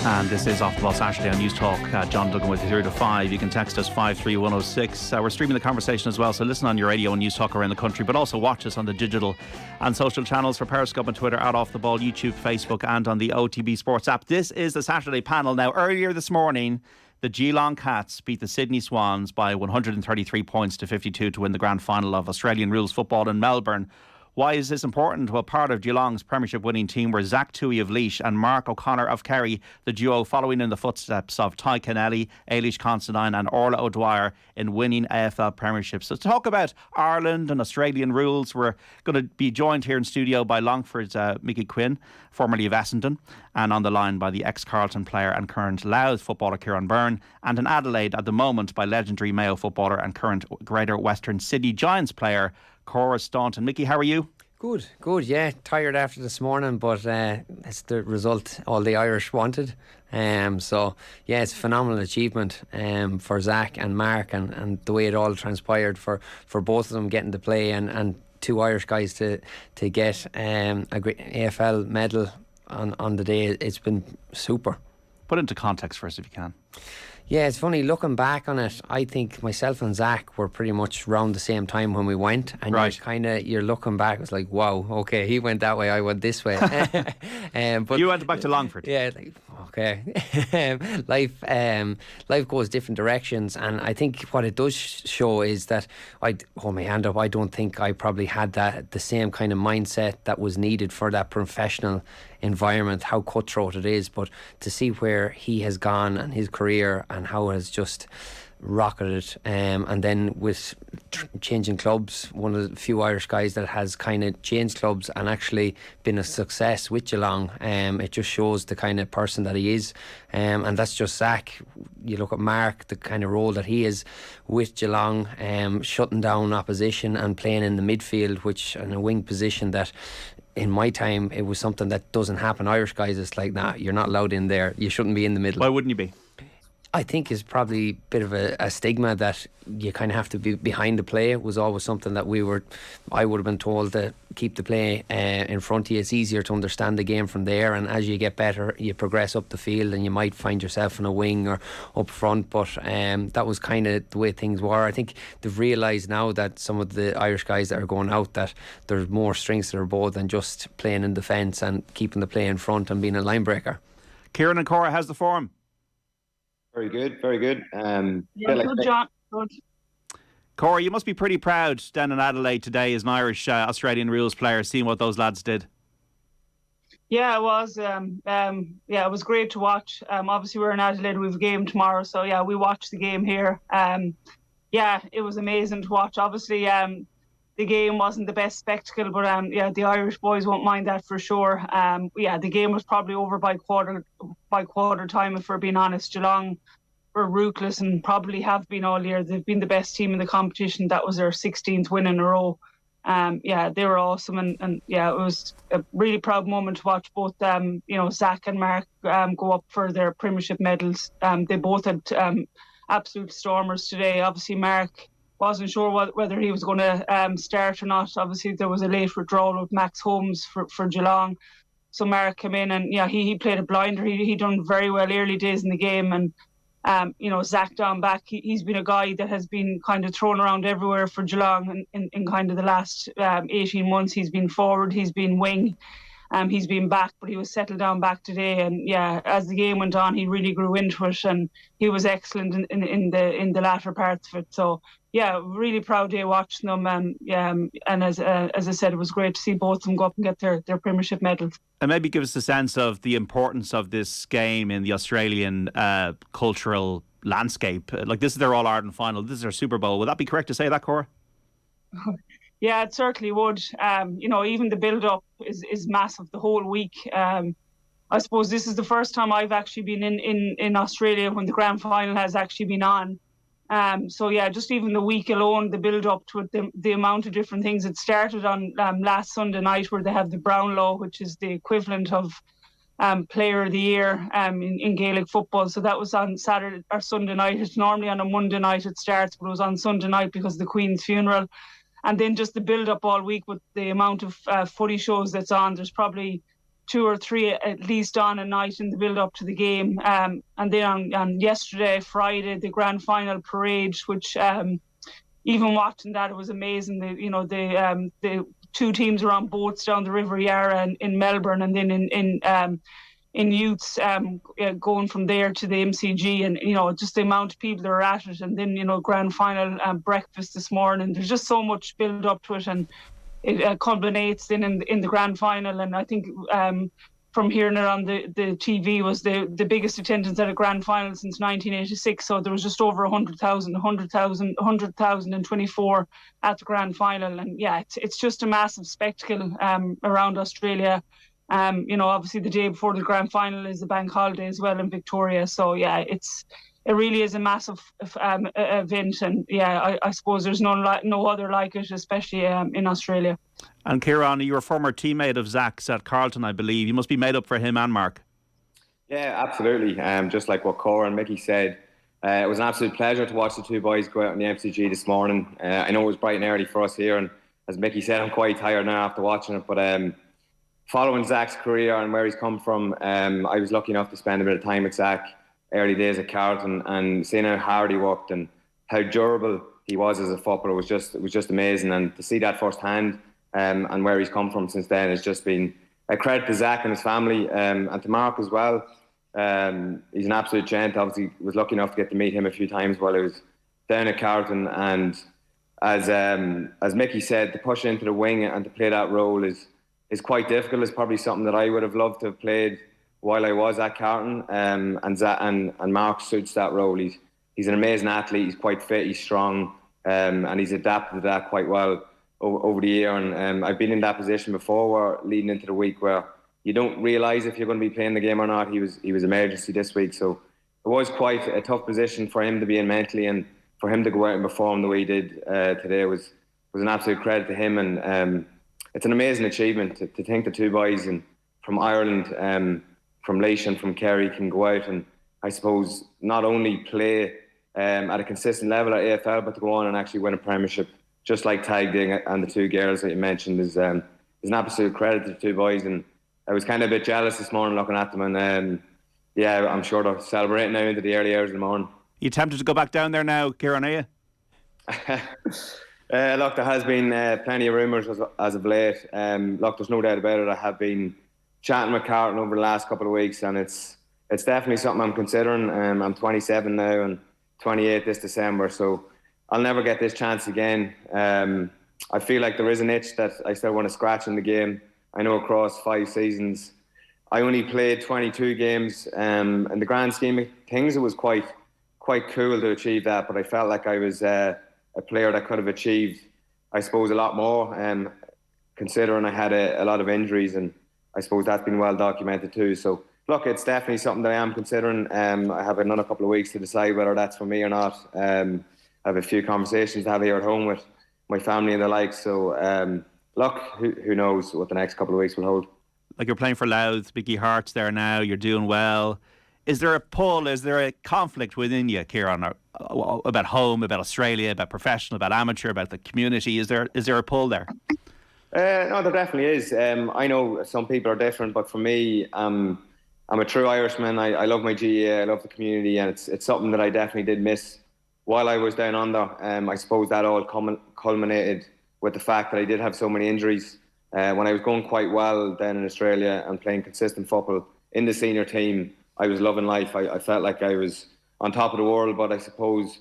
And this is Off the Ball Saturday on News Talk. John Duggan with you 0 to 5. You can text us 53106. We're streaming the conversation as well, so listen on your radio and News Talk around the country, but also watch us on the digital and social channels for Periscope and Twitter, at Off the Ball, YouTube, Facebook, and on the OTB Sports app. This is the Saturday panel. Now, earlier this morning, the Geelong Cats beat the Sydney Swans by 133 points to 52 to win the grand final of Australian Rules football in Melbourne. Why is this important? Well, part of Geelong's premiership winning team were Zach Toohey of Laois and Mark O'Connor of Kerry, the duo following in the footsteps of Ty Kennelly, Ailish Considine and Orla O'Dwyer in winning AFL premierships. So to talk about Ireland and Australian rules, we're going to be joined here in studio by Longford's Mickey Quinn, formerly of Essendon, and on the line by the ex-Carlton player and current Louth footballer Ciarán Byrne, and in Adelaide at the moment by legendary Mayo footballer and current Greater Western Sydney Giants player Cora Staunton. Mickey, how are you? Good, yeah. Tired after this morning, but it's the result all the Irish wanted. So, yeah, it's a phenomenal achievement for Zach and Mark and the way it all transpired for both of them getting to play and two Irish guys to get a great AFL medal on the day. It's been super. Put it into context for us if you can. Yeah, it's funny, looking back on it, I think myself and Zach were pretty much around the same time when we went, and right. you're looking back, it's like, wow, okay, he went that way, I went this way. But you went back to Longford. Yeah, like, okay. Life goes different directions, and I think what it does show is that I hold my hand up, I don't think I probably had the same kind of mindset that was needed for that professional environment, how cutthroat it is, but to see where he has gone and his career and how it has just rocketed, and then with changing clubs, one of the few Irish guys that has kind of changed clubs and actually been a success with Geelong. It just shows the kind of person that he is, and that's just Zach. You look at Mark, the kind of role that he is with Geelong, shutting down opposition and playing in the midfield, which in a wing position that in my time it was something that doesn't happen. Irish guys, it's like, nah, you're not allowed in there, you shouldn't be in the middle. Why wouldn't you be? I think is probably a bit of a stigma that you kind of have to be behind the play. It was always something that I would have been told to keep the play in front of you. It's easier to understand the game from there, and as you get better you progress up the field and you might find yourself in a wing or up front, but that was kind of the way things were. I think they've realised now that some of the Irish guys that are going out, that there's more strings to their bow than just playing in defence and keeping the play in front and being a line breaker. Ciarán and Cora, how's the form? Very good, very good. Good, John. Good. Cora, you must be pretty proud down in Adelaide today as an Irish Australian Rules player, seeing what those lads did. Yeah, it was. It was great to watch. Obviously, we're in Adelaide. We have a game tomorrow, so yeah, we watched the game here. It was amazing to watch. Obviously, the game wasn't the best spectacle, but the Irish boys won't mind that for sure. The game was probably over by quarter time, if we're being honest. Geelong were ruthless and probably have been all year. They've been the best team in the competition. That was their 16th win in a row. They were awesome, and it was a really proud moment to watch both Zach and Mark go up for their premiership medals. They both had absolute stormers today. Obviously, Mark wasn't sure whether he was going to start or not. Obviously, there was a late withdrawal with Max Holmes for Geelong. So Mark came in and he played a blinder. He done very well early days in the game. And, Zach down back, he's been a guy that has been kind of thrown around everywhere for Geelong in kind of the last 18 months. He's been forward, he's been wing. He's been back, but he was settled down back today. And as the game went on, he really grew into it, and he was excellent in the latter parts of it. So really proud day watching them. And as I said, it was great to see both of them go up and get their premiership medals. And maybe give us a sense of the importance of this game in the Australian cultural landscape. Like, this is their All-Ireland final, this is their Super Bowl. Would that be correct to say that, Cora? Yeah, it certainly would. Even the build-up is massive the whole week. I suppose this is the first time I've actually been in Australia when the grand final has actually been on. Just even the week alone, the build-up to it, the amount of different things. It started on last Sunday night, where they have the Brownlow, which is the equivalent of Player of the Year in Gaelic football. So that was on Saturday or Sunday night. It's normally on a Monday night it starts, but it was on Sunday night because of the Queen's funeral. And then just the build-up all week with the amount of footy shows that's on. There's probably 2 or 3 at least on a night in the build up to the game. And then on yesterday, Friday, the grand final parade, which even watching that, it was amazing. The 2 teams were on boats down the River Yarra in Melbourne, and then in youths going from there to the MCG, and just the amount of people that are at it, and then grand final breakfast this morning. There's just so much build up to it, and it culminates then in the grand final. And I think from hearing it on the TV, was the biggest attendance at a grand final since 1986. So there was just over 100,024 at the grand final. And yeah, it's just a massive spectacle around Australia. Obviously the day before the grand final is the bank holiday as well in Victoria. So yeah, it really is a massive event, and yeah, I suppose there's no other like it, especially in Australia. And Ciarán, you're a former teammate of Zach's at Carlton, I believe. You must be made up for him and Mark. Yeah, absolutely. Just like what Cora and Mickey said, it was an absolute pleasure to watch the 2 boys go out in the MCG this morning. I know it was bright and early for us here, and as Mickey said, I'm quite tired now after watching it, but following Zach's career and where he's come from, I was lucky enough to spend a bit of time with Zach early days at Carlton, and seeing how hard he worked and how durable he was as a footballer was just amazing. And to see that firsthand and where he's come from since then has just been a credit to Zach and his family, and to Mark as well. He's an absolute gent. Obviously, was lucky enough to get to meet him a few times while I was down at Carlton. And as Mickey said, to push into the wing and to play that role is quite difficult. It's probably something that I would have loved to have played while I was at Carlton. And Mark suits that role. He's an amazing athlete. He's quite fit. He's strong, and he's adapted to that quite well over the year. And I've been in that position before, where leading into the week where you don't realise if you're going to be playing the game or not. He was emergency this week, so it was quite a tough position for him to be in mentally, and for him to go out and perform the way he did today was an absolute credit to him. And it's an amazing achievement to think the 2 boys from Ireland, from Laois and from Kerry, can go out and, I suppose, not only play at a consistent level at AFL, but to go on and actually win a premiership, just like Tag Ding and the 2 girls that you mentioned, is an absolute credit to the 2 boys. And I was kind of a bit jealous this morning looking at them, and yeah, I'm sure they're celebrating now into the early hours of the morning. You tempted to go back down there now, Ciarán, are you? Look, there has been plenty of rumours as of late. Look, there's no doubt about it. I have been chatting with Carlton over the last couple of weeks, and it's definitely something I'm considering. I'm 27 now and 28 this December, so I'll never get this chance again. I feel like there is an itch that I still want to scratch in the game. I know across 5 seasons, I only played 22 games. In the grand scheme of things, it was quite cool to achieve that, but I felt like I was a player that could have achieved, I suppose, a lot more, considering I had a lot of injuries, and I suppose that's been well documented too. So look, it's definitely something that I am considering. I have another couple of weeks to decide whether that's for me or not. I have a few conversations to have here at home with my family and the like. So look, who knows what the next couple of weeks will hold. Like, you're playing for Louth, Biggie Hart's there now, you're doing well. Is there a pull, is there a conflict within you, Ciarán, about home, about Australia, about professional, about amateur, about the community? Is there a pull there? No, there definitely is. I know some people are different, but for me, I'm a true Irishman. I love my GAA, I love the community, and it's something that I definitely did miss while I was down under. I suppose that all culminated with the fact that I did have so many injuries. When I was going quite well down in Australia and playing consistent football in the senior team, I was loving life. I felt like I was on top of the world, but I suppose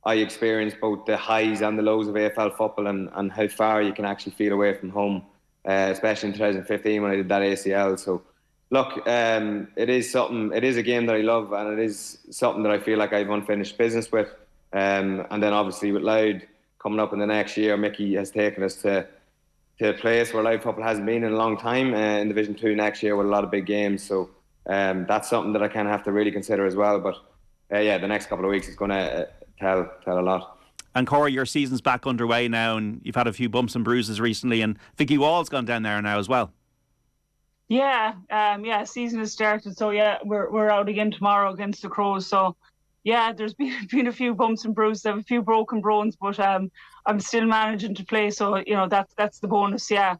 I experienced both the highs and the lows of AFL football, and how far you can actually feel away from home, especially in 2015 when I did that ACL. So look, it is a game that I love, and it is something that I feel like I have unfinished business with. And then obviously with Louth coming up in the next year, Mickey has taken us to a place where Louth football hasn't been in a long time, in Division 2 next year with a lot of big games. So that's something that I kind of have to really consider as well. But yeah, the next couple of weeks is going to tell a lot. And Cora, your season's back underway now, and you've had a few bumps and bruises recently, and Vicky Wall's gone down there now as well. Yeah, season has started, so yeah, we're out again tomorrow against the Crows. So yeah, there's been a few bumps and bruises, I have a few broken bones, but I'm still managing to play. So that's the bonus. Yeah.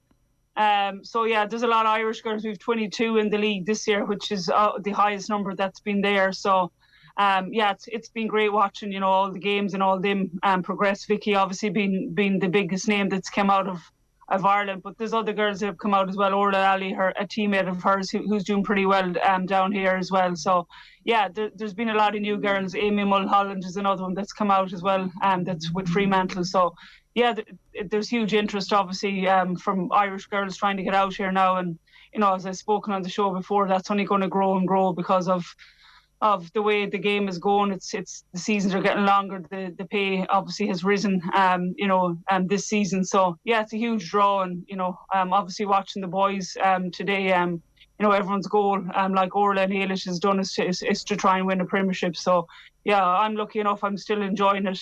So yeah, there's a lot of Irish girls. We've 22 in the league this year, which is the highest number that's been there. So yeah, it's been great watching, all the games and all them progress. Vicky obviously being the biggest name that's come out of Ireland, but there's other girls that have come out as well. Orla Ali, a teammate of hers who's doing pretty well down here as well. So yeah, there's been a lot of new girls. Amy Mulholland is another one that's come out as well, that's with Fremantle. So yeah, there's huge interest obviously from Irish girls trying to get out here now. And as I've spoken on the show before, that's only going to grow and grow because of the way the game is going. It's the seasons are getting longer. The pay obviously has risen, this season. So yeah, it's a huge draw. And obviously watching the boys today, everyone's goal, like Orla and Ailish has done, is to try and win a premiership. So yeah, I'm lucky enough. I'm still enjoying it.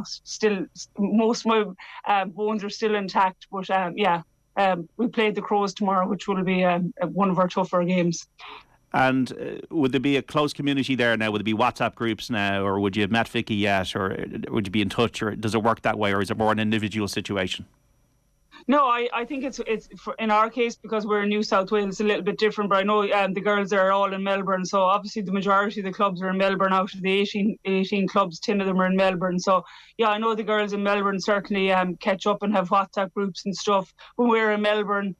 Still most of my bones are still intact. But we played the Crows tomorrow, which will be one of our tougher games. And would there be a close community there now? Would there be WhatsApp groups now, or would you have met Vicky yet, or would you be in touch, or does it work that way, or is it more an individual situation? No, I think it's in our case, because we're in New South Wales, it's a little bit different. But I know the girls are all in Melbourne, so obviously the majority of the clubs are in Melbourne. Out of the 18 clubs, 10 of them are in Melbourne. So yeah, I know the girls in Melbourne certainly catch up and have WhatsApp groups and stuff. When we're in Melbourne,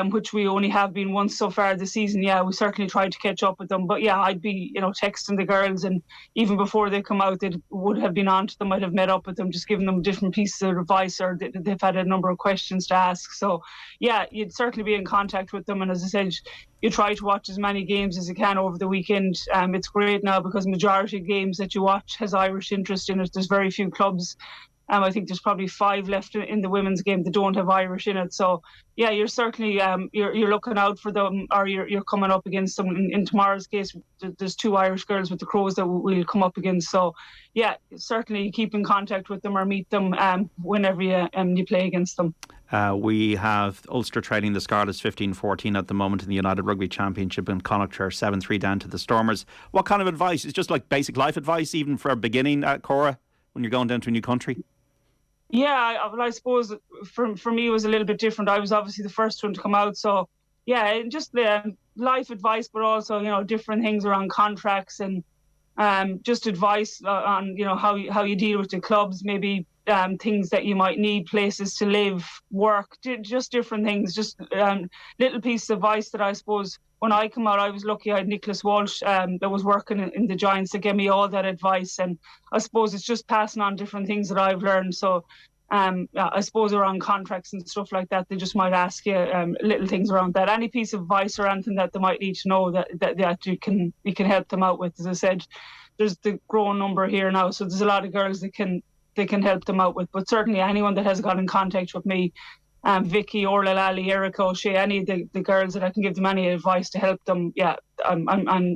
which we only have been once so far this season, yeah, we certainly tried to catch up with them. But yeah, I'd be, texting the girls, and even before they come out, they would have been on to them. I'd have met up with them, just giving them different pieces of advice, or they've had a number of questions to ask. So yeah, you'd certainly be in contact with them. And as I said, you try to watch as many games as you can over the weekend. It's great now because majority of games that you watch has Irish interest in it. There's very few clubs. I think there's probably 5 left in the women's game that don't have Irish in it. So yeah, you're certainly you're looking out for them, or you're coming up against them. In tomorrow's case, there's 2 Irish girls with the Crows that we'll come up against. So yeah, certainly keep in contact with them or meet them whenever you play against them. We have Ulster trailing the Scarlets 15-14 at the moment in the United Rugby Championship, in Connacht 7-3 down to the Stormers. What kind of advice? It's just like basic life advice, even for a beginning, Cora, when you're going down to a new country? Yeah, I suppose for me it was a little bit different. I was obviously the first one to come out, so yeah, just the life advice, but also different things around contracts and just advice on how you deal with the clubs, maybe things that you might need, places to live, work, just different things, just little pieces of advice that I suppose when I come out, I was lucky I had Nicholas Walsh that was working in the Giants that gave me all that advice. And I suppose it's just passing on different things that I've learned. So I suppose around contracts and stuff like that, they just might ask you little things around that. Any piece of advice or anything that they might need to know that you can help them out with. As I said, there's the growing number here now, so there's a lot of girls that can help them out with. But certainly anyone that has got in contact with me, Vicky, Orla, Lally, Erica, O'Shea, any of the girls that I can give them any advice to help them, yeah, I'm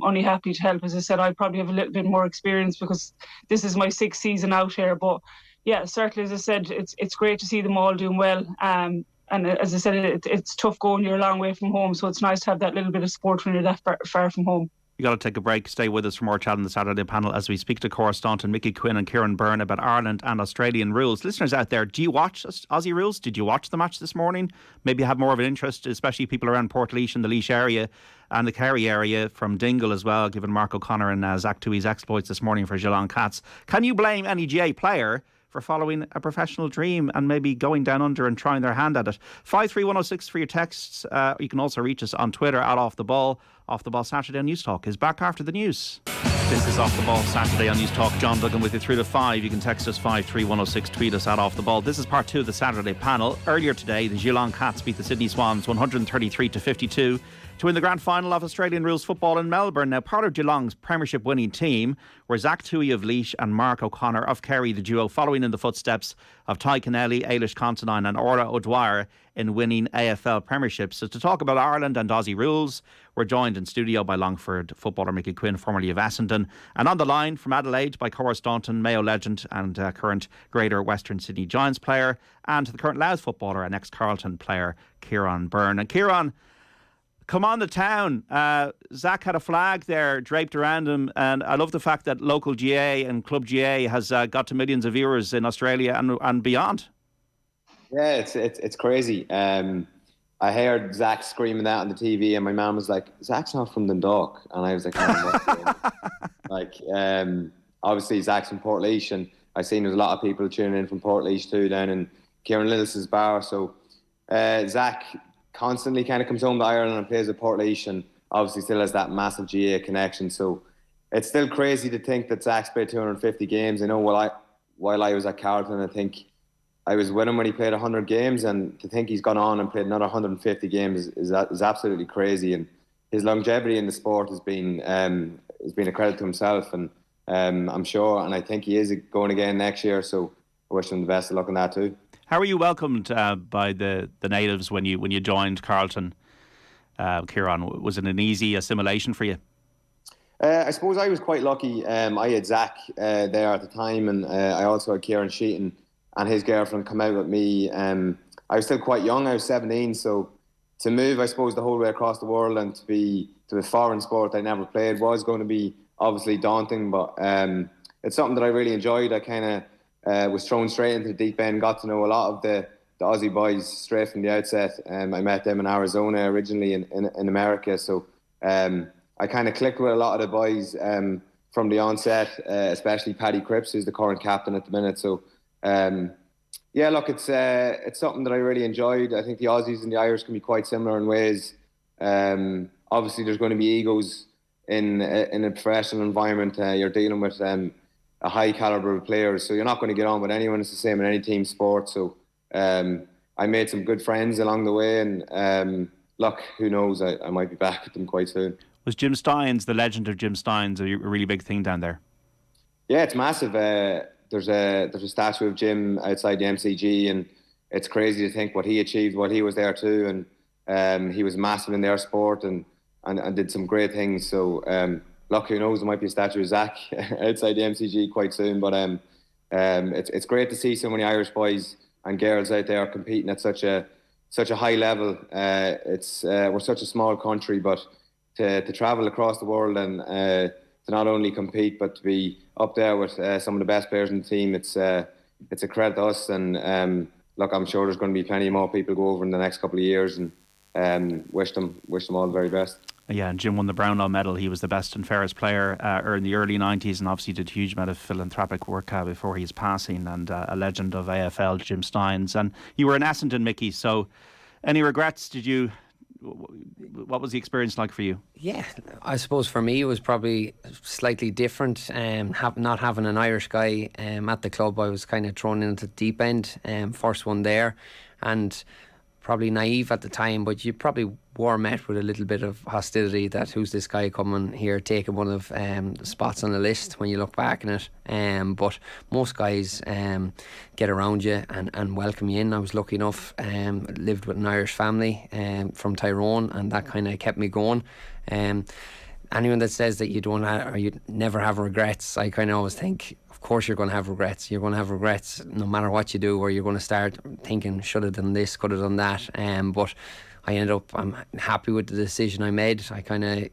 only happy to help. As I said, I probably have a little bit more experience because this is my 6th season out here. But yeah, certainly, as I said, it's great to see them all doing well. And as I said, it's tough going. You're a long way from home, so it's nice to have that little bit of support when you're that far from home. You've got to take a break. Stay with us for more chat on the Saturday panel as we speak to Cora Staunton, Mickey Quinn and Ciarán Byrne about Ireland and Australian rules. Listeners out there, do you watch Aussie Rules? Did you watch the match this morning? Maybe have more of an interest, especially people around Portlaoise and the Laois area and the Kerry area, from Dingle as well, given Mark O'Connor and Zach Tuohy's exploits this morning for Geelong Cats. Can you blame any GA player for following a professional dream and maybe going down under and trying their hand at it? 53106 for your texts. You can also reach us on Twitter at Off The Ball. Off The Ball Saturday on News Talk is back after the news. This is Off The Ball Saturday on News Talk. John Duggan with you through to 5. You can text us 53106, tweet us at Off The Ball. This is part 2 of the Saturday panel. Earlier today, the Geelong Cats beat the Sydney Swans 133-52 to win the grand final of Australian Rules football in Melbourne. Now, part of Geelong's premiership winning team were Zach Tuohy of Laois and Mark O'Connor of Kerry, the duo following in the footsteps of Ty Kennelly, Ailish Considine and Orla O'Dwyer in winning AFL premierships. So to talk about Ireland and Aussie Rules, we're joined in studio by Longford footballer Mickey Quinn, formerly of Essendon, and on the line from Adelaide by Cora Staunton, Mayo legend and current Greater Western Sydney Giants player, and the current Louth footballer and ex-Carlton player Ciarán Byrne. And Ciarán, come on the town. Zach had a flag there draped around him, and I love the fact that local GA and Club GA has got to millions of viewers in Australia and beyond. Yeah, it's crazy. I heard Zach screaming that on the TV, and my mum was like, "Zach's not from Dundalk," and I was like, "No, like, obviously Zach's from Portlaoise, and I seen there's a lot of people tuning in from Portlaoise too, down in Ciarán Lillis's bar. So Zach constantly kind of comes home to Ireland and plays at Portlaoise, and obviously still has that massive GAA connection. So it's still crazy to think that Zach's played 250 games. I know while I was at Carlton, I think I was with him when he played 100 games, and to think he's gone on and played another 150 games is absolutely crazy. And his longevity in the sport has been a credit to himself, and I'm sure, and I think he is going again next year. So I wish him the best of luck on that too. How were you welcomed by the natives when you joined Carlton, Ciarán? Was it an easy assimilation for you? I suppose I was quite lucky. I had Zach there at the time, and I also had Ciarán Sheehan and his girlfriend come out with me. I was still quite young. I was 17, so to move, I suppose, the whole way across the world and to be to a foreign sport I never played was going to be obviously daunting. But it's something that I really enjoyed. I kind of was thrown straight into the deep end. Got to know a lot of the Aussie boys straight from the outset. I met them in Arizona originally in America, so I kind of clicked with a lot of the boys from the onset, especially Paddy Cripps, who's the current captain at the minute. So. Yeah, look, it's something that I really enjoyed. I think the Aussies and the Irish can be quite similar in ways. Obviously, there's going to be egos in a professional environment. You're dealing with a high caliber of players, so you're not going to get on with anyone. It's the same in any team sport. So I made some good friends along the way, and look, who knows? I might be back with them quite soon. Was Jim Stynes, the legend of Jim Stynes, a really big thing down there? Yeah, it's massive. There's a statue of Jim outside the MCG, and it's crazy to think what he achieved while he was there too. And he was massive in their sport and did some great things. So look, who knows? There might be a statue of Zach outside the MCG quite soon. But it's great to see so many Irish boys and girls out there competing at such a high level. We're such a small country, but to travel across the world and to not only compete but to be up there with some of the best players in the team, it's a credit to us. And look, I'm sure there's going to be plenty more people go over in the next couple of years, and wish them all the very best. Yeah, and Jim won the Brownlow medal. He was the best and fairest player in the early 90s, and obviously did a huge amount of philanthropic work before his passing, and a legend of AFL, Jim Stynes. And you were in Essendon, Mickey, so any regrets? What was the experience like for you? Yeah, I suppose for me it was probably slightly different. Not having an Irish guy at the club, I was kind of thrown into the deep end. First one there, and probably naive at the time, but you probably were met with a little bit of hostility that who's this guy coming here taking one of the spots on the list when you look back on it. But most guys get around you and welcome you in. I was lucky enough, lived with an Irish family from Tyrone, and that kind of kept me going. Anyone that says that you don't have, or you never have regrets, I kind of always think, of course you're going to have regrets. You're going to have regrets no matter what you do, or you're going to start thinking, should have done this, could have done that. But I'm happy with the decision I made. I kind of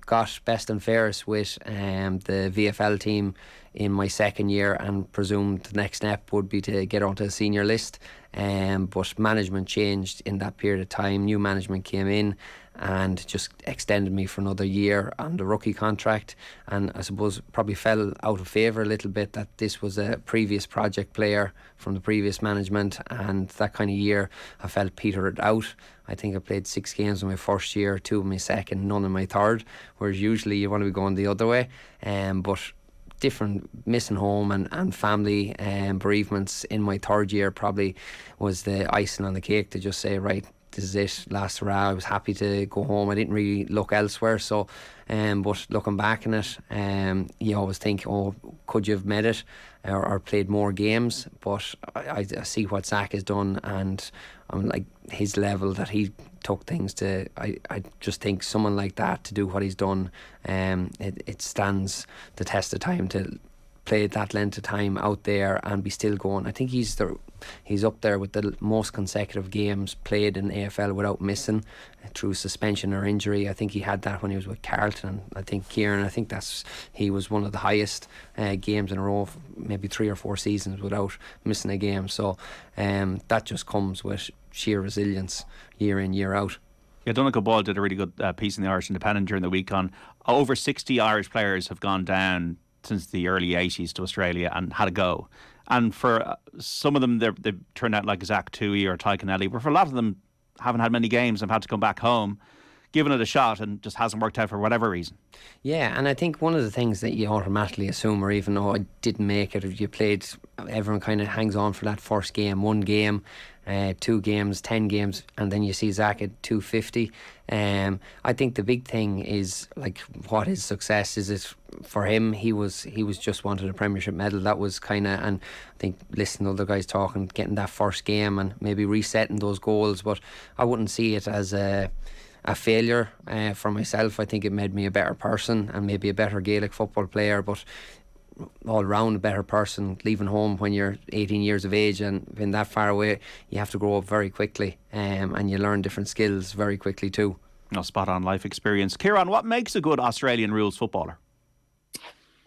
got best and fairest with the VFL team in my second year, and presumed the next step would be to get onto a senior list. But management changed in that period of time. New management came in and just extended me for another year on the rookie contract, and I suppose probably fell out of favour a little bit that this was a previous project player from the previous management, and that kind of year I felt petered out. I think I played 6 games in my first year, 2 in my second, none in my third, whereas usually you want to be going the other way. But different, missing home and family bereavements in my third year probably was the icing on the cake to just say, right, this is it, last hurrah. I was happy to go home. I didn't really look elsewhere. So, but looking back on it, you always think, oh, could you have made it or played more games? But I see what Zach has done, and I'm like his level that he took things to. I just think someone like that to do what he's done, it stands the test of time to played that length of time out there and be still going. I think he's up there with the most consecutive games played in AFL without missing through suspension or injury. I think he had that when he was with Carlton. I think Ciarán, he was one of the highest games in a row, maybe 3 or 4 seasons without missing a game. So that just comes with sheer resilience year in, year out. Yeah, Donegal Ball did a really good piece in the Irish Independent during the week on over 60 Irish players have gone down since the early 80s to Australia and had a go. And for some of them, they've turned out like Zach Toohey or Ty Kennelly, but for a lot of them, haven't had many games and have had to come back home, given it a shot, and just hasn't worked out for whatever reason. Yeah, and I think one of the things that you automatically assume, or even though I didn't make it, if you played, everyone kind of hangs on for that first game, 1 game, 2 games, 10 games, and then you see Zach at 250. I think the big thing is like what his success is. It for him, he was just wanted a premiership medal. That was kind of, and I think listening to other guys talking, getting that first game and maybe resetting those goals. But I wouldn't see it as a failure for myself. I think it made me a better person and maybe a better Gaelic football player, but all round a better person. Leaving home when you're 18 years of age and being that far away, you have to grow up very quickly, and you learn different skills very quickly too. No, spot on life experience. Ciarán, what makes a good Australian rules footballer?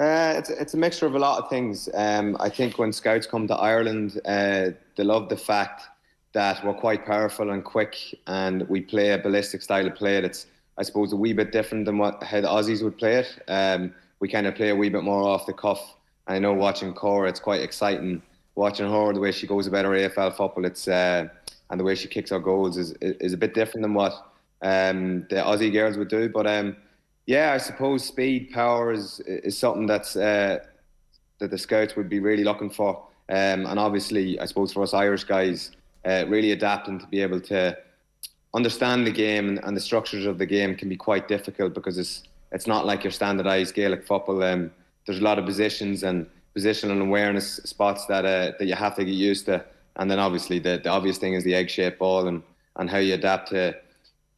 It's a mixture of a lot of things. I think when scouts come to Ireland, they love the fact that we're quite powerful and quick, and we play a ballistic style of play that's, I suppose, a wee bit different than how the Aussies would play it. We kind of play a wee bit more off the cuff. I know watching Cora, it's quite exciting. Watching her, the way she goes about her AFL football, and the way she kicks her goals is a bit different than what the Aussie girls would do. But I suppose speed, power is something that the scouts would be really looking for. And obviously, I suppose for us Irish guys, really adapting to be able to understand the game and the structures of the game can be quite difficult, because it's not like your standardised Gaelic football. There's a lot of positions and positional awareness spots that you have to get used to. And then obviously the obvious thing is the egg-shaped ball and how you adapt to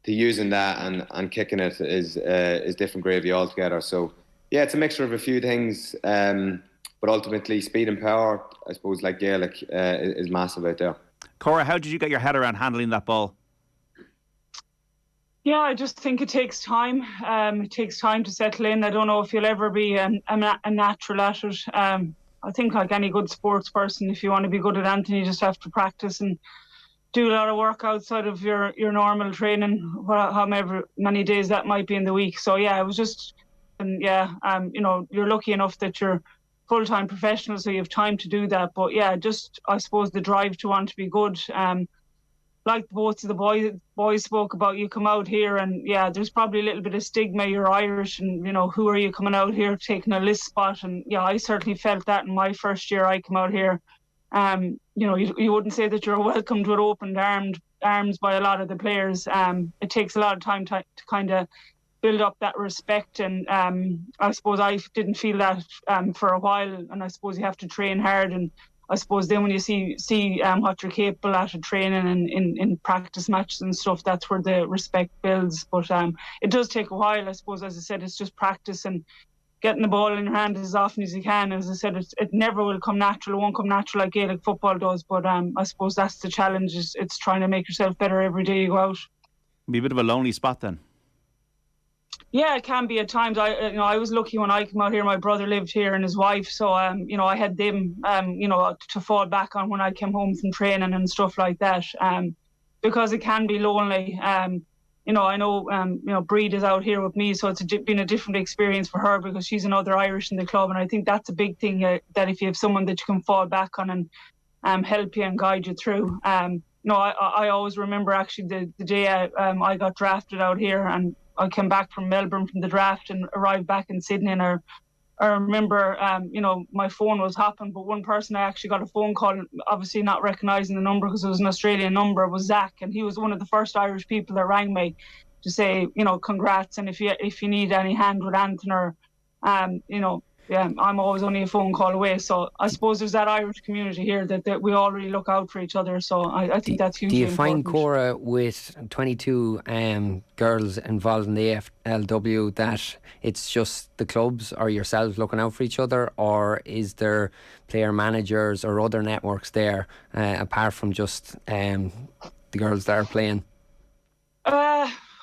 using that and kicking it is different gravy altogether. So yeah, it's a mixture of a few things, but ultimately speed and power, I suppose, like Gaelic, is massive out there. Cora, how did you get your head around handling that ball? Yeah, I just think it takes time. It takes time to settle in. I don't know if you'll ever be a natural at it. I think like any good sports person, if you want to be good at anything, you just have to practice and do a lot of work outside of your normal training, however many days that might be in the week. So yeah, it was just, you're lucky enough that you're full-time professional, so you have time to do that. But yeah, just I suppose the drive to want to be good. Like both of the boys spoke about, you come out here and yeah, there's probably a little bit of stigma, you're Irish and who are you coming out here taking a list spot? And yeah, I certainly felt that in my first year I came out here. You wouldn't say that you're welcomed with open arms by a lot of the players. It takes a lot of time to kind of build up that respect, and I suppose I didn't feel that for a while, and I suppose you have to train hard, and I suppose then when you see what you're capable at training and in practice matches and stuff, that's where the respect builds. But it does take a while. I suppose, as I said, it's just practice and getting the ball in your hand as often as you can. As I said, it never will come natural. It won't come natural like Gaelic football does. But I suppose that's the challenge. It's trying to make yourself better every day you go out. Be a bit of a lonely spot then. Yeah, it can be at times. I was lucky when I came out here. My brother lived here and his wife, so I had them to fall back on when I came home from training and stuff like that. Because it can be lonely. I know Breed is out here with me, so it's been a different experience for her because she's another Irish in the club, and I think that's a big thing, that if you have someone that you can fall back on and help you and guide you through. I always remember actually the day I got drafted out here, and I came back from Melbourne from the draft and arrived back in Sydney, and I remember, my phone was hopping, but one person I actually got a phone call, obviously not recognising the number because it was an Australian number, was Zach, and he was one of the first Irish people that rang me to say, congrats, and if you need any hand with anything or, I'm always only a phone call away. So I suppose there's that Irish community here that we all really look out for each other. So I think that's hugely important. Do you find, Cora, with 22 girls involved in the AFLW, that it's just the clubs or yourselves looking out for each other, or is there player managers or other networks there apart from just the girls that are playing?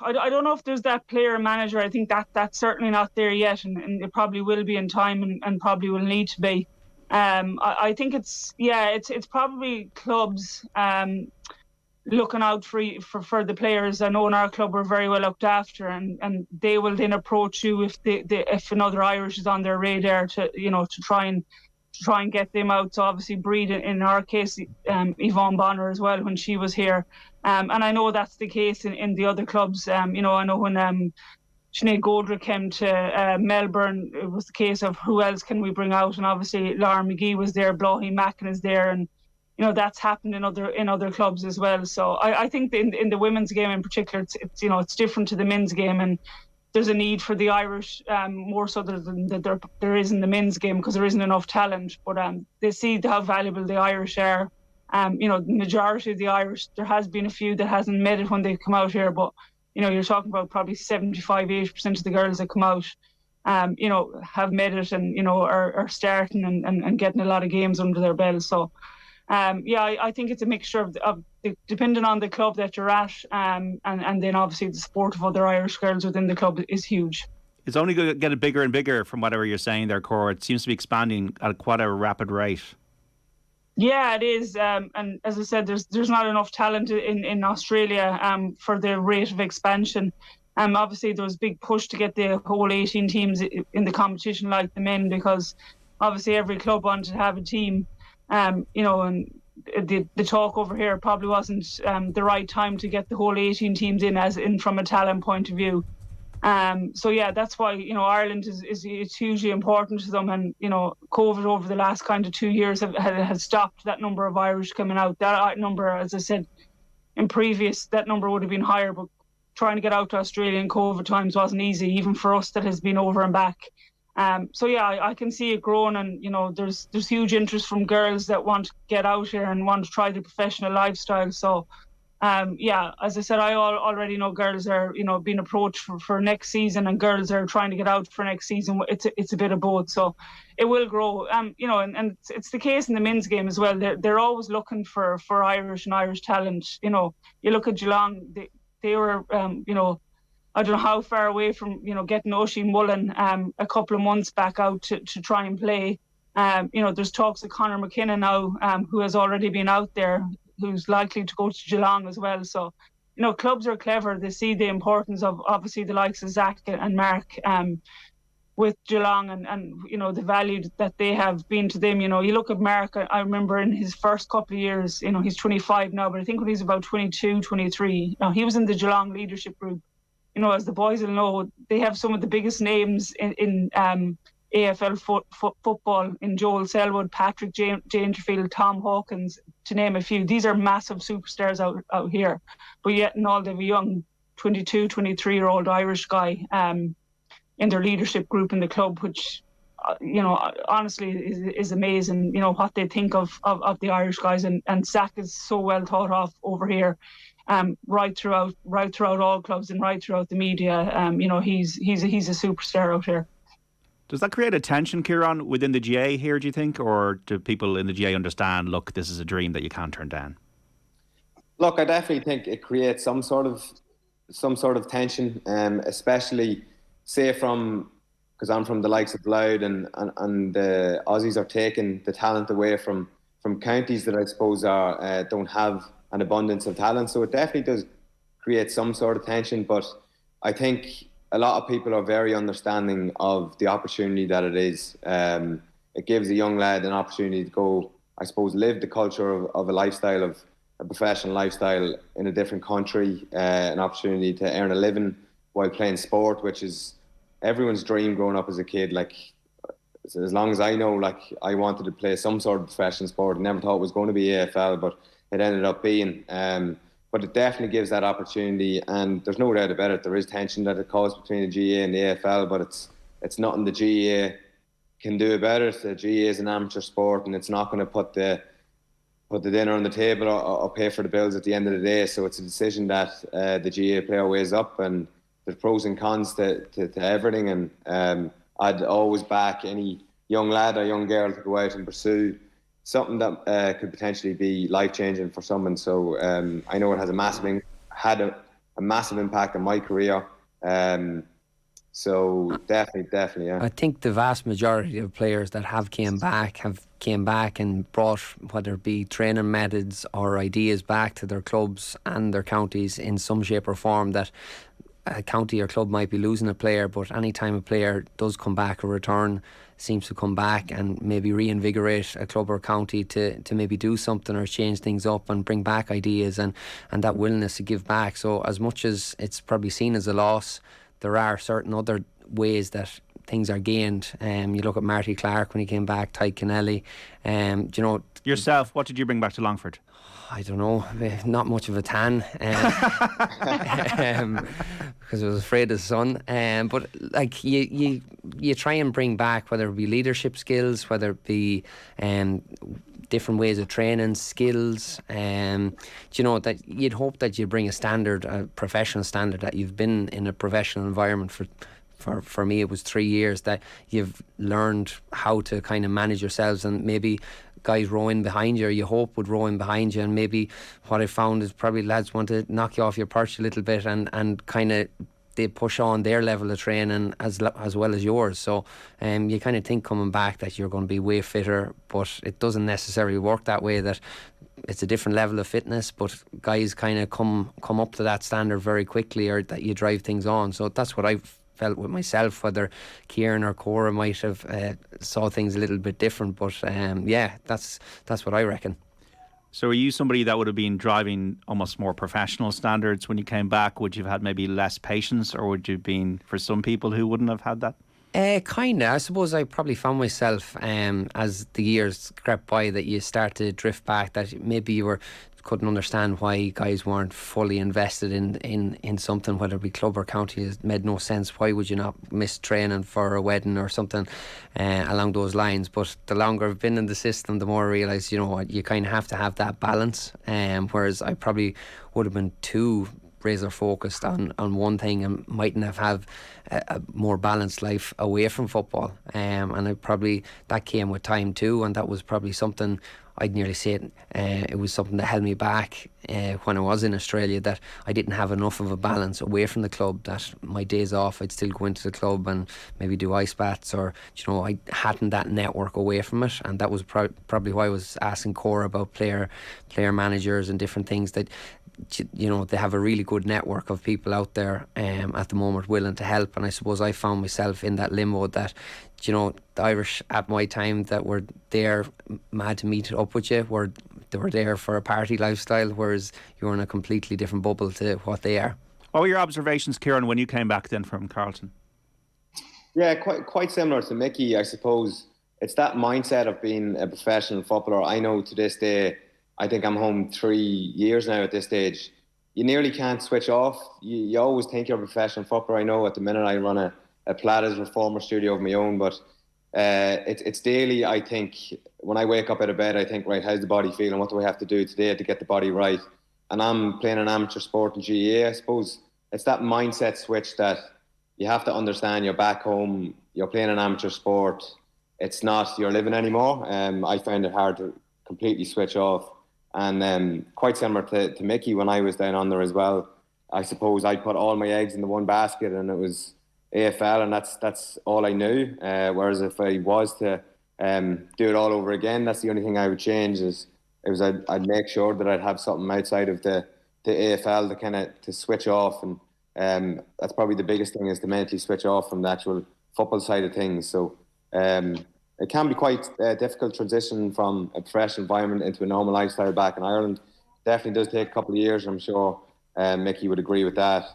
I don't know if there's that player manager. I think that's certainly not there yet, and it probably will be in time, and probably will need to be. I think it's probably clubs looking out for the players. I know in our club we're very well looked after, and they will then approach you if another Irish is on their radar to try and get them out. So obviously Breed, in our case, Yvonne Bonner as well when she was here. And I know that's the case in the other clubs. I know when Sinead Goldrick came to Melbourne, it was the case of who else can we bring out, and obviously Laura McGee was there, Blahey Mackin is there, and that's happened in other clubs as well. So I think in the women's game in particular, it's different to the men's game, and there's a need for the Irish more so than there is in the men's game, because there isn't enough talent. But they see how valuable the Irish are. The majority of the Irish, there has been a few that hasn't made it when they come out here, but you're talking about probably 75-80% of the girls that come out have made it, and are starting and getting a lot of games under their belt. So I think it's a mixture of depending on the club that you're at, and then obviously the support of other Irish girls within the club is huge. It's only going to get bigger and bigger from whatever you're saying there, Cora. It seems to be expanding at quite a rapid rate. Yeah, it is, and as I said, there's not enough talent in Australia for the rate of expansion. Obviously there was a big push to get the whole 18 teams in the competition like the men, because obviously every club wanted to have a team, and the talk over here probably wasn't the right time to get the whole 18 teams in from a talent point of view. That's why Ireland is hugely important to them, and COVID over the last kind of 2 years has stopped that number of Irish coming out. That number, as I said in previous, that number would have been higher, but trying to get out to Australia in COVID times wasn't easy, even for us that has been over and back. I can see it growing, and there's huge interest from girls that want to get out here and want to try the professional lifestyle. So as I said, I already know girls are being approached for next season, and girls are trying to get out for next season. It's a bit of both, so it will grow. And it's the case in the men's game as well. They're always looking for Irish and Irish talent. You look at Geelong, they were I don't know how far away from getting Oisin Mullen a couple of months back out to try and play. There's talks of Conor McKinnon now, who has already been out there, who's likely to go to Geelong as well. So clubs are clever. They see the importance of obviously the likes of Zach and Mark with Geelong, and the value that they have been to them. You look at Mark, I remember in his first couple of years, he's 25 now, but I think when he's about 22, 23, he was in the Geelong leadership group. As the boys will know, they have some of the biggest names in AFL football, in Joel Selwood, Patrick Dangerfield, Tom Hawkins, to name a few. These are massive superstars out here, but yet and all, they have a young 22, 23-year-old Irish guy in their leadership group in the club, which honestly is amazing. What they think of the Irish guys, and Zach is so well thought of over here. Right throughout all clubs and right throughout the media. He's a superstar out here. Does that create a tension, Ciarán, within the GA here, do you think? Or do people in the GA understand, look, this is a dream that you can't turn down? Look, I definitely think it creates some sort of tension, especially, say, because I'm from the likes of Louth, and the Aussies are taking the talent away from counties that I suppose don't have an abundance of talent. So it definitely does create some sort of tension, but I think a lot of people are very understanding of the opportunity that it is. It gives a young lad an opportunity to go, I suppose, live the culture of a lifestyle, of a professional lifestyle in a different country, an opportunity to earn a living while playing sport, which is everyone's dream growing up as a kid. Like, as long as I know, like, I wanted to play some sort of professional sport. I never thought it was going to be AFL, but it ended up being. But it definitely gives that opportunity, and there's no doubt about it. There is tension that it caused between the GAA and the AFL, but it's nothing the GAA can do about it. The GAA is an amateur sport, and it's not going to put the dinner on the table or pay for the bills at the end of the day. So it's a decision that the GAA player weighs up, and there's pros and cons to everything. And I'd always back any young lad or young girl to go out and pursue something that could potentially be life-changing for someone. So I know it has had a massive impact on my career. So definitely, yeah. I think the vast majority of players that have came back and brought, whether it be training methods or ideas, back to their clubs and their counties in some shape or form. That a county or club might be losing a player, but any time a player does come back, a return seems to come back and maybe reinvigorate a club or county to maybe do something or change things up and bring back ideas and that willingness to give back. So as much as it's probably seen as a loss, there are certain other ways that things are gained. You look at Marty Clark when he came back, Ty Kennelly. You know, yourself, what did you bring back to Longford? I don't know, not much of a tan, because I was afraid of the sun. But like you try and bring back, whether it be leadership skills, whether it be different ways of training, skills. You know, that you'd hope that you bring a professional standard, that you've been in a professional environment for me it was 3 years, that you've learned how to kind of manage yourselves, and maybe guys rowing behind you hope would row in behind you, and maybe what I found is probably lads want to knock you off your perch a little bit and kind of they push on their level of training as well as yours. So you kind of think coming back that you're going to be way fitter, but it doesn't necessarily work that way. That it's a different level of fitness, but guys kind of come up to that standard very quickly, or that you drive things on. So that's what I've felt with myself. Whether Ciarán or Cora might have saw things a little bit different, but yeah, that's what I reckon. So are you somebody that would have been driving almost more professional standards when you came back? Would you have had maybe less patience, or would you have been for some people who wouldn't have had that? Kind of. I suppose I probably found myself as the years crept by that you start to drift back, that maybe you couldn't understand why guys weren't fully invested in something, whether it be club or county. It made no sense. Why would you not miss training for a wedding or something along those lines? But the longer I've been in the system, the more I realise, you know what, you kind of have to have that balance. Whereas I probably would have been too razor focused on one thing and mightn't have a more balanced life away from football. And that came with time too, and that was probably something I'd nearly say it was something that held me back when I was in Australia, that I didn't have enough of a balance away from the club, that my days off I'd still go into the club and maybe do ice baths, or you know, I hadn't that network away from it. And that was probably why I was asking Cora about player managers and different things, that you know, they have a really good network of people out there at the moment willing to help. And I suppose I found myself in that limbo, that you know, the Irish at my time that were there mad to meet up with you, they were there for a party lifestyle, whereas you're in a completely different bubble to what they are. What were your observations, Ciarán, when you came back then from Carlton? Yeah, quite similar to Mickey, I suppose. It's that mindset of being a professional footballer. I know to this day, I think I'm home 3 years now at this stage. You nearly can't switch off. You always think you're a professional footballer. I know at the minute I run a Platters reformer studio of my own, but it's daily. I think when I wake up out of bed, I think, right, how's the body feeling? What do I have to do today to get the body right? And I'm playing an amateur sport in GAA. I suppose it's that mindset switch that you have to understand. You're back home, you're playing an amateur sport. It's not your living anymore. I found it hard to completely switch off. And quite similar to Mickey when I was down under as well. I suppose I put all my eggs in the one basket, and it was AFL, and that's all I knew. Whereas if I was to do it all over again, that's the only thing I would change. I'd make sure that I'd have something outside of the AFL to switch off, and that's probably the biggest thing, is to mentally switch off from the actual football side of things. So it can be quite a difficult transition from a professional environment into a normal lifestyle back in Ireland. Definitely does take a couple of years. I'm sure Mickey would agree with that.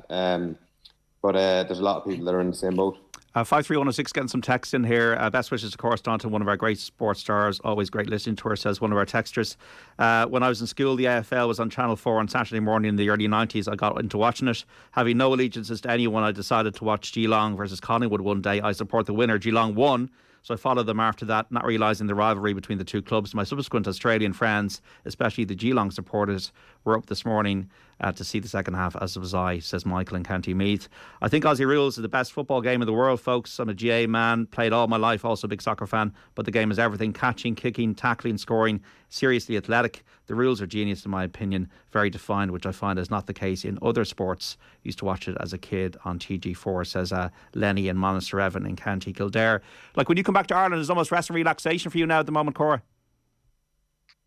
But there's a lot of people that are in the same boat. 53106, getting some text in here. Best wishes to Cora Staunton, one of our great sports stars. Always great listening to her, says one of our texters. When I was in school, the AFL was on Channel 4 on Saturday morning in the early 90s. I got into watching it. Having no allegiances to anyone, I decided to watch Geelong versus Collingwood one day. I support the winner. Geelong won, So I followed them after that, not realising the rivalry between the two clubs. My subsequent Australian friends, especially the Geelong supporters, were up this morning to see the second half, as was I, says Michael in County Meath. I think Aussie Rules is the best football game in the world, folks. I'm a GAA man, played all my life, also a big soccer fan, but the game is everything: catching, kicking, tackling, scoring, seriously athletic. The rules are genius in my opinion, very defined, which I find is not the case in other sports. Used to watch it as a kid on TG4, says Lenny in Monasterevin in County Kildare. Like, when you come back to Ireland, is almost rest and relaxation for you now at the moment, Cora?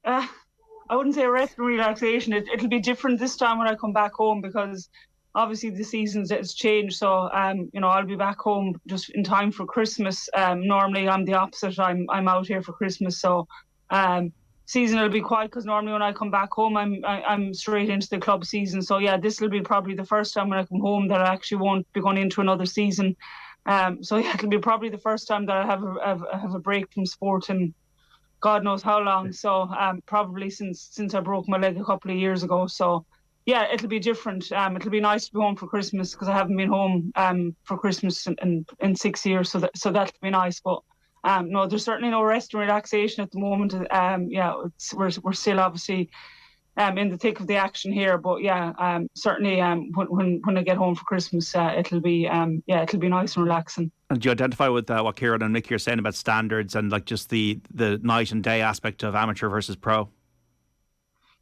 I wouldn't say rest and relaxation. It'll be different this time when I come back home, because obviously the seasons has changed. So I'll be back home just in time for Christmas. Normally I'm the opposite. I'm out here for Christmas. So season will be quiet, because normally when I come back home I'm straight into the club season. So yeah, this will be probably the first time when I come home that I actually won't be going into another season. So yeah, it'll be probably the first time that I have a break from sport in God knows how long. So probably since I broke my leg a couple of years ago. So yeah, it'll be different. It'll be nice to be home for Christmas, because I haven't been home for Christmas in 6 years. So that'll be nice. But no, there's certainly no rest and relaxation at the moment. We're still obviously in the thick of the action here. But yeah, certainly when I get home for Christmas, it'll be nice and relaxing. And do you identify with what Ciarán and Mickey are saying about standards and like just the night and day aspect of amateur versus pro?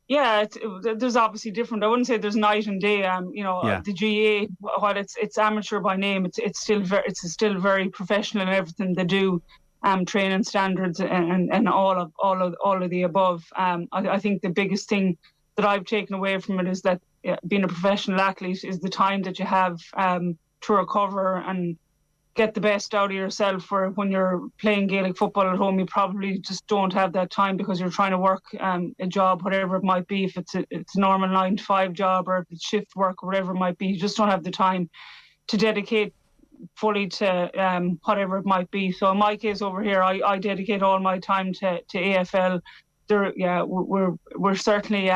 Yeah, there's obviously different. I wouldn't say there's night and day. The GAA, while it's amateur by name, it's still very professional in everything they do. Training standards and all of the above. I think the biggest thing that I've taken away from it is that being a professional athlete is the time that you have to recover and get the best out of yourself. Where when you're playing Gaelic football at home, you probably just don't have that time, because you're trying to work a job, whatever it might be. If it's a normal 9-to-5 job, or if it's shift work, or whatever it might be, you just don't have the time to dedicate fully to whatever it might be. So in my case over here, I dedicate all my time to AFL. We're certainly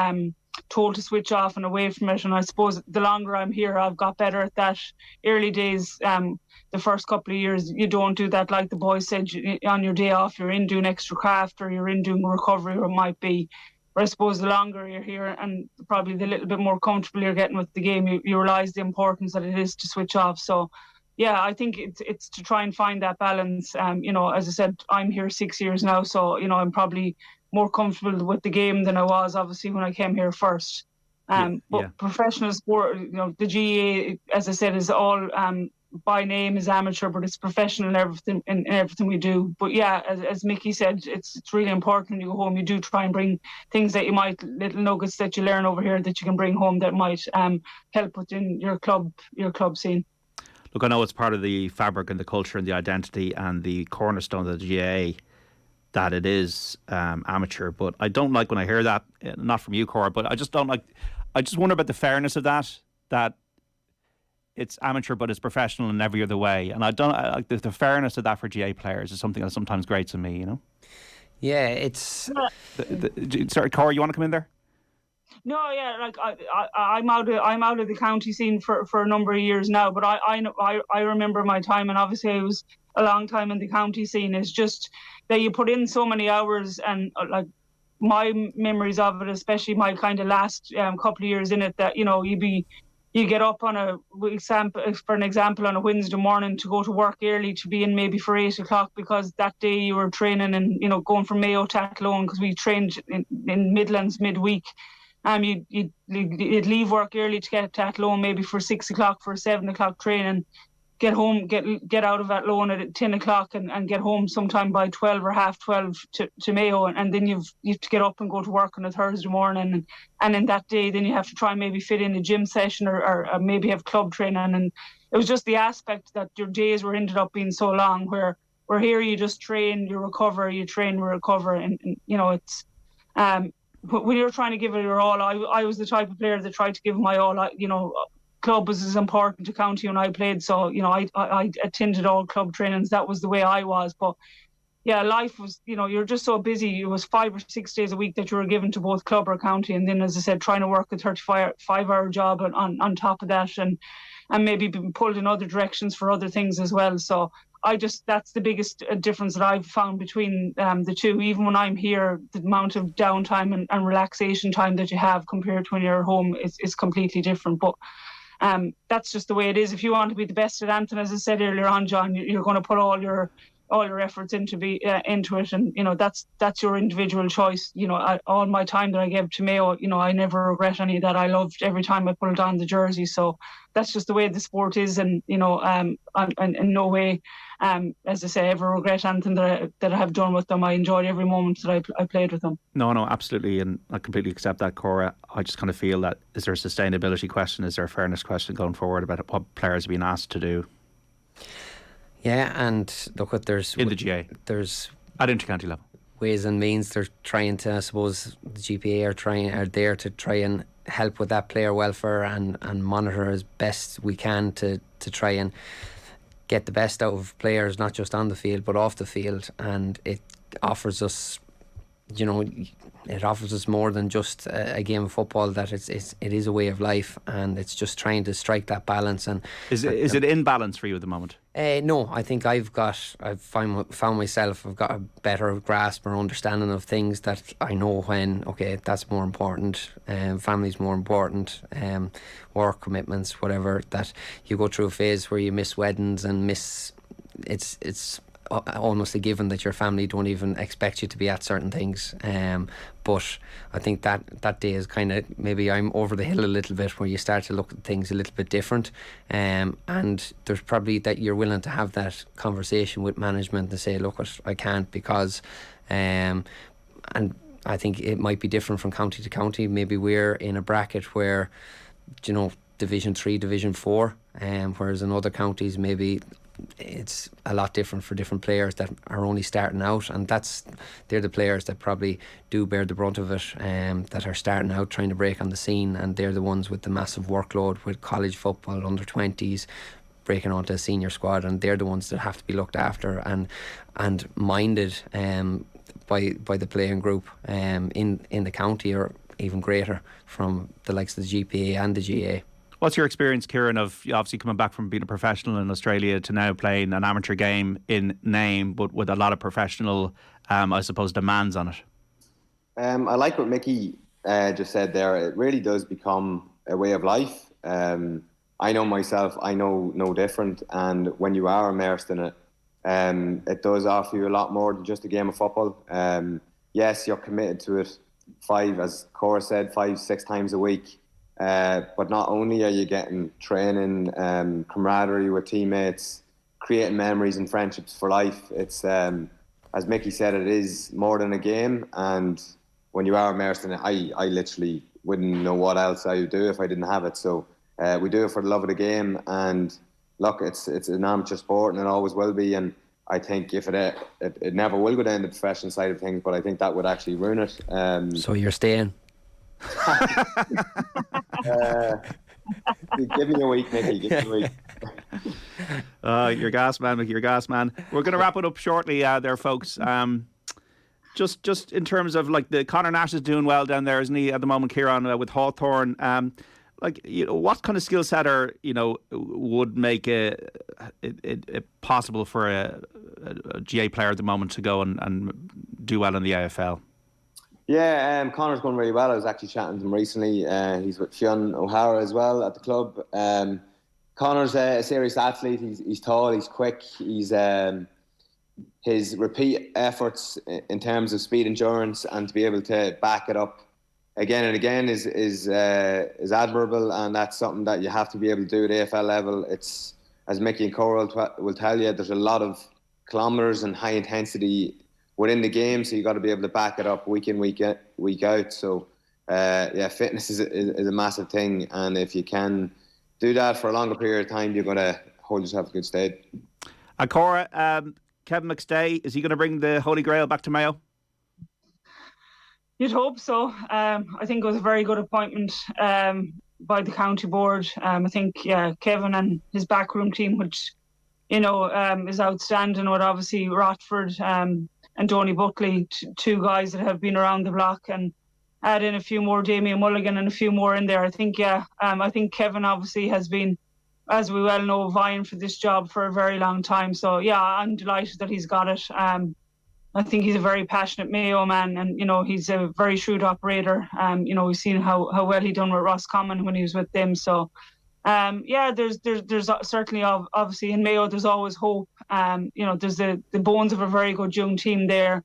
told to switch off and away from it, and I suppose the longer I'm here, I've got better at that. Early days, the first couple of years, you don't do that. Like the boys said, on your day off, you're in doing extra craft, or you're in doing recovery, or it might be. But I suppose the longer you're here, and probably the little bit more comfortable you're getting with the game, you realise the importance that it is to switch off. So yeah, I think it's to try and find that balance. As I said, I'm here 6 years now, so I'm probably more comfortable with the game than I was obviously when I came here first. But professional sport, the GAA, as I said, is all by name is amateur, but it's professional in everything we do. But yeah, as Mickey said, it's really important when you go home. You do try and bring things that little nuggets that you learn over here that you can bring home that might help within your club scene. Look, I know it's part of the fabric and the culture and the identity and the cornerstone of the GAA that it is amateur, but I don't like when I hear that, not from you, Cora, but I just wonder about the fairness of that it's amateur but it's professional in every other way. And I don't like the fairness of that for GAA players is something that sometimes grates on me, Yeah, it's... Sorry, Cora, you want to come in there? No, yeah, like I'm out of the county scene for a number of years now, but I remember my time, and obviously I was a long time in the county scene. It's just that you put in so many hours, and like my memories of it, especially my kind of last couple of years in it, that you get up on for an example on a Wednesday morning to go to work early to be in maybe for 8 o'clock, because that day you were training and going from Mayo to Athlone, because we trained in Midlands midweek. You'd leave work early to get to Athlone maybe for 6 o'clock for a 7 o'clock training, get home, get out of Athlone at 10 o'clock and get home sometime by 12 or half 12 to Mayo, and then you have to get up and go to work on a Thursday morning, and in that day then you have to try and maybe fit in a gym session or maybe have club training. And it was just the aspect that your days ended up being so long, where here you just train, you recover, you train, you recover, and it's when you're trying to give it your all. I was the type of player that tried to give my all. Club was as important to county when I played, so I attended all club trainings. That was the way I was. But yeah, life was, you're just so busy. It was 5 or 6 days a week that you were given to both club or county, and then, as I said, trying to work a 35-hour job on top of that, and and maybe been pulled in other directions for other things as well. So that's the biggest difference that I've found between the two. Even when I'm here, the amount of downtime and relaxation time that you have compared to when you're at home is completely different. But that's just the way it is. If you want to be the best at Anthem, as I said earlier on, John, you're going to put all your efforts into it, and that's your individual choice. All my time that I gave to Mayo, I never regret any of that. I loved every time I put it on the jersey. So that's just the way the sport is, and I'm in no way, as I say, ever regret anything that I have done with them. I enjoyed every moment that I played with them. No, absolutely, and I completely accept that, Cora. I just kind of feel that, is there a sustainability question? Is there a fairness question going forward about what players are being asked to do? Yeah, and look, there's in the GA, there's at intercounty level ways and means. They're trying to, I suppose, the GPA are there to try and help with that player welfare and monitor as best we can to try and get the best out of players, not just on the field but off the field. And it offers us, it offers us more than just a game of football. That it is a way of life, and it's just trying to strike that balance. And is it in balance for you at the moment? No, I think I've found myself, I've got a better grasp or understanding of things that I know when, okay, that's more important, family's more important, work commitments, whatever, that you go through a phase where you miss weddings and it's almost a given that your family don't even expect you to be at certain things. But I think that day is kind of, maybe I'm over the hill a little bit, where you start to look at things a little bit different. And there's probably that you're willing to have that conversation with management and say, look, I can't because, and I think it might be different from county to county. Maybe we're in a bracket where, Division 3, Division 4, whereas in other counties maybe it's a lot different for different players that are only starting out, and they're the players that probably do bear the brunt of it, that are starting out trying to break on the scene, and they're the ones with the massive workload with college football, under 20s, breaking onto a senior squad, and they're the ones that have to be looked after and minded by the playing group in the county, or even greater from the likes of the GPA and the GA. What's your experience, Ciarán, of obviously coming back from being a professional in Australia to now playing an amateur game in name, but with a lot of professional, I suppose, demands on it? I like what Mickey just said there. It really does become a way of life. I know myself, I know no different. And when you are immersed in it, it does offer you a lot more than just a game of football. Yes, you're committed to it as Cora said, 5-6 times a week. But not only are you getting training, camaraderie with teammates, creating memories and friendships for life, it's, as Mickey said, it is more than a game. And when you are immersed in it, I literally wouldn't know what else I would do if I didn't have it. So we do it for the love of the game. And look, it's an amateur sport, and it always will be. And I think if it never will go down the professional side of things, but I think that would actually ruin it. So you're staying? Give me a week, Mickey. Give me a week. Your gas man, Mickey. Your gas man. We're going to wrap it up shortly, there, folks. Just in terms of like the Conor Nash is doing well down there, isn't he, at the moment, Ciarán, with Hawthorn? What kind of skill set would make it possible for a GA player at the moment to go and do well in the AFL? Yeah, Conor's going really well. I was actually chatting to him recently. He's with Fionn O'Hara as well at the club. Conor's a serious athlete. He's tall, he's quick. His repeat efforts in terms of speed, endurance, and to be able to back it up again and again is admirable, and that's something that you have to be able to do at AFL level. It's, as Mickey and Cora will tell you, there's a lot of kilometres and high intensity within the game, so you got to be able to back it up week in, week out. So, fitness is a massive thing, and if you can do that for a longer period of time, you're going to hold yourself in good stead. Cora, Kevin McStay, is he going to bring the Holy Grail back to Mayo? You'd hope so. I think it was a very good appointment by the county board. I think, Kevin and his backroom team, which is outstanding, with obviously Rotford and Donny Buckley, two guys that have been around the block, and add in a few more, Damien Mulligan and a few more in there. I think Kevin obviously has been as we well know, vying for this job for a very long time. So yeah, I'm delighted that he's got it. I think he's a very passionate Mayo man, and he's a very shrewd operator. We've seen how well he done with Roscommon when he was with them. So there's certainly obviously in Mayo there's always hope. There's the bones of a very good young team there.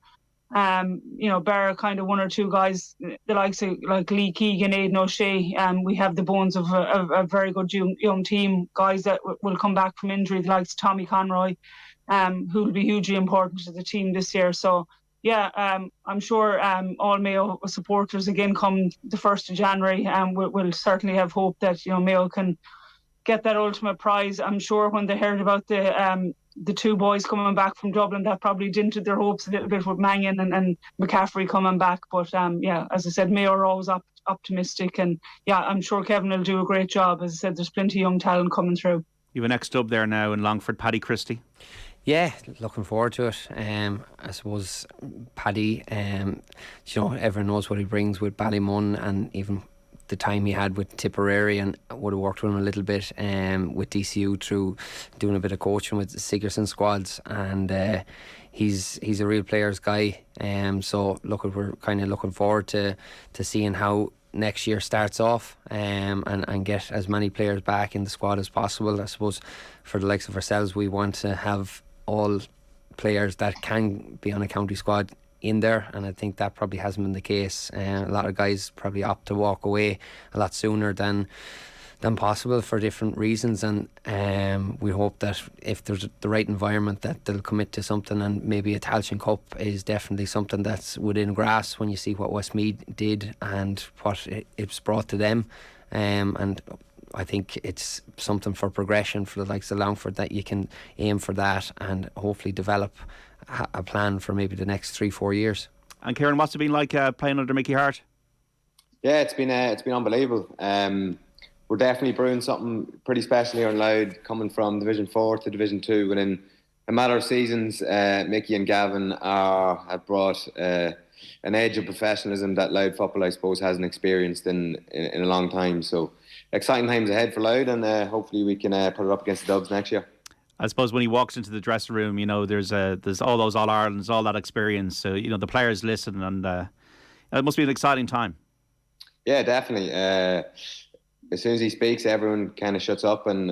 Bar kind of one or two guys, the likes of like Lee Keegan, Aidan O'Shea. We have the bones of a very good young team, guys that will come back from injury, the likes of Tommy Conroy, who will be hugely important to the team this year. So I'm sure all Mayo supporters again come the 1st of January will certainly have hope that Mayo can get that ultimate prize. I'm sure when they heard about the two boys coming back from Dublin, that probably dented their hopes a little bit with Mangan and McCaffrey coming back. But as I said, Mayo are always optimistic, and I'm sure Kevin will do a great job. As I said, there's plenty of young talent coming through. You have an ex-dub there now in Longford, Paddy Christie. Yeah, looking forward to it. I suppose Paddy, everyone knows what he brings with Ballymun, and even the time he had with Tipperary, and would have worked with him a little bit with DCU through doing a bit of coaching with the Sigerson squads, and he's a real players guy. So we're kind of looking forward to seeing how next year starts off, and get as many players back in the squad as possible. I suppose for the likes of ourselves, we want to have all players that can be on a county squad in there, and I think that probably hasn't been the case. A lot of guys probably opt to walk away a lot sooner than possible for different reasons, and we hope that if there's the right environment that they'll commit to something, and maybe a Tailteann Cup is definitely something that's within grasp when you see what Westmeath did and what it's brought to them, and I think it's something for progression for the likes of Longford, that you can aim for that and hopefully develop a plan for maybe the next 3-4 years. And Ciarán, what's it been like playing under Mickey Hart? Yeah, it's been unbelievable. We're definitely brewing something pretty special here in Louth, coming from Division 4 to Division 2 within a matter of seasons. Mickey and Gavin have brought an edge of professionalism that Louth football, I suppose, hasn't experienced in a long time. So exciting times ahead for Louth, and hopefully we can put it up against the Dubs next year. I suppose when he walks into the dressing room, there's all those All-Irelands, all that experience. So, the players listen, and it must be an exciting time. Yeah, definitely. As soon as he speaks, everyone kind of shuts up and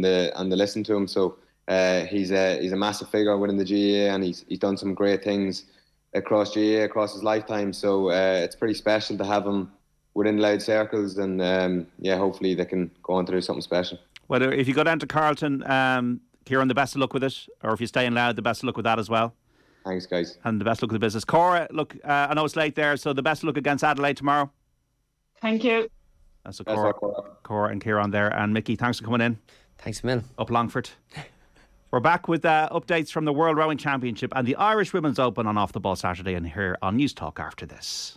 they listen to him. So he's a massive figure within the GAA, and he's done some great things across GAA across his lifetime. So it's pretty special to have him within Louth circles, and hopefully they can go on to do something special. Whether if you go down to Carlton, Ciarán, the best of luck with it, or if you stay in Louth, the best of luck with that as well. Thanks, guys. And the best of luck with the business. Cora, look, I know it's late there, so the best of luck against Adelaide tomorrow. Thank you. That's Cora and Ciarán there. And Mickey, thanks for coming in. Thanks a million. Up Longford. We're back with updates from the World Rowing Championship and the Irish Women's Open on Off the Ball Saturday, and here on News Talk after this.